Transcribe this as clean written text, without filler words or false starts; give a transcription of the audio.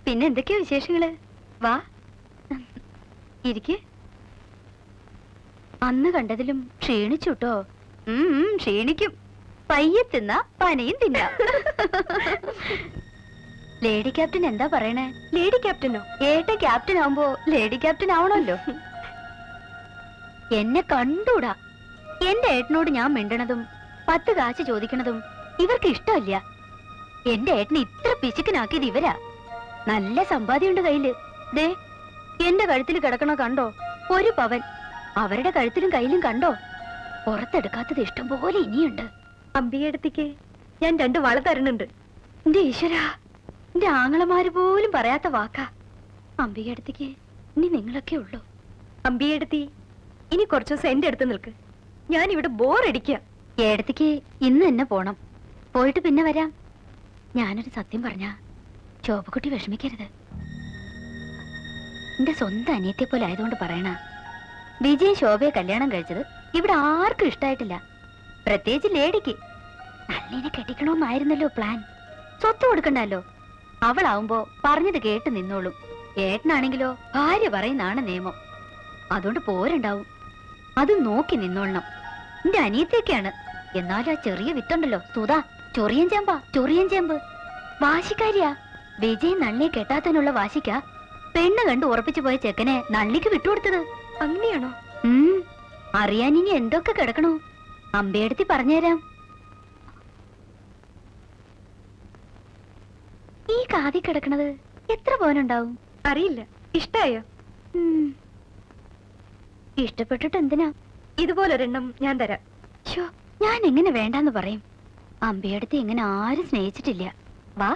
പിന്നെ എന്തൊക്കെയാ വിശേഷങ്ങള്? വാ ഇരിക്ക്. അന്ന് കണ്ടതിലും ക്ഷീണിച്ചുട്ടോ. ക്ഷീണിക്കും. പയ്യെ തിന്ന പനയും തിന്ന. ലേഡി ക്യാപ്റ്റൻ എന്താ പറയണേ? ലേഡി ക്യാപ്റ്റനോ? ഏട്ട ക്യാപ്റ്റൻ ആവുമ്പോ ലേഡി ക്യാപ്റ്റൻ ആവണല്ലോ. എന്നെ കണ്ടൂടാ. എന്റെ ഏട്ടനോട് ഞാൻ മിണ്ടണതും 10 കാശ് ചോദിക്കണതും ഇവർക്ക് ഇഷ്ടമല്ല. എന്റെ ഏട്ടനെ ഇത്ര പിശുക്കനാക്കിയത് ഇവരാ. നല്ല സമ്പാദ്യമുണ്ട് കയ്യില്. ദേ എന്റെ കഴുത്തിൽ കിടക്കണ കണ്ടോ? 1 പവൻ. അവരുടെ കഴുത്തിലും കയ്യിലും കണ്ടോ? പുറത്തെടുക്കാത്തത് ഇഷ്ടം പോലെ ഇനിയുണ്ട്. അമ്പികടുത്തേക്ക് ഞാൻ 2 വള തരുന്നുണ്ട്. എന്റെ ഈശ്വരാ, എന്റെ ആങ്ങളമാര് പോലും പറയാത്ത വാക്കാ. അമ്പികടുത്തേക്ക് ഇനി നിങ്ങളൊക്കെ ഉള്ളൂ. അമ്പികടുത്തി ഇനി കുറച്ചു ദിവസം എന്റെ അടുത്ത് നിൽക്ക്. ഞാൻ ഇവിടെ ബോറടിക്കുക. ഏടത്തേക്ക് ഇന്ന് തന്നെ പോണം. പോയിട്ട് പിന്നെ വരാം. ഞാനൊരു സത്യം പറഞ്ഞ ശോഭക്കുട്ടി വിഷമിക്കരുത്. എന്റെ സ്വന്തം അനിയത്തെ പോലെ ആയതുകൊണ്ട് പറയണ. വിജയൻ ശോഭയെ കല്യാണം കഴിച്ചത് ഇവിടെ ആർക്കും ഇഷ്ടായിട്ടില്ല. പ്രത്യേകിച്ച് ലേഡിക്ക്. നല്ലിനെ കെട്ടിക്കണമെന്നായിരുന്നല്ലോ പ്ലാൻ. സ്വത്ത് കൊടുക്കണ്ടല്ലോ. അവളാവുമ്പോ പറഞ്ഞത് കേട്ട് നിന്നോളും. ഏട്ടനാണെങ്കിലോ ഭാര്യ പറയുന്നാണ് നിയമം. അതുകൊണ്ട് പോരുണ്ടാവും. അത് നോക്കി നിന്നോളണം. എന്റെ അനിയത്തേക്കാണ്. എന്നാലും ആ ചെറിയ വിത്തുണ്ടല്ലോ സുധാ, ചൊറിയൻ ചേമ്പ് വാശിക്കാരിയാ. വിജയൻ നള്ളിയെ കെട്ടാത്തതിനുള്ള വാശിക്കാ പെണ്ണ് കണ്ട് ഉറപ്പിച്ചു പോയ ചെക്കനെ നള്ളിക്ക് വിട്ടുകൊടുത്തത്. അങ്ങനെയാണോ? അറിയാൻ ഇനി എന്തൊക്കെ കിടക്കണോ? അമ്പയെടുത്തി പറഞ്ഞുതരാം. ഈ കാതി കിടക്കണത് എത്ര പവനുണ്ടാവും? അറിയില്ല. ഇഷ്ടായോ? ഇഷ്ടപ്പെട്ടിട്ട് എന്തിനാ? ഇതുപോലൊരെണ്ണം ഞാൻ തരാം. ഞാൻ എങ്ങനെ വേണ്ടാന്ന് പറയും? അമ്പയെടുത്തി എങ്ങനെ ആരും സ്നേഹിച്ചിട്ടില്ല. വാ.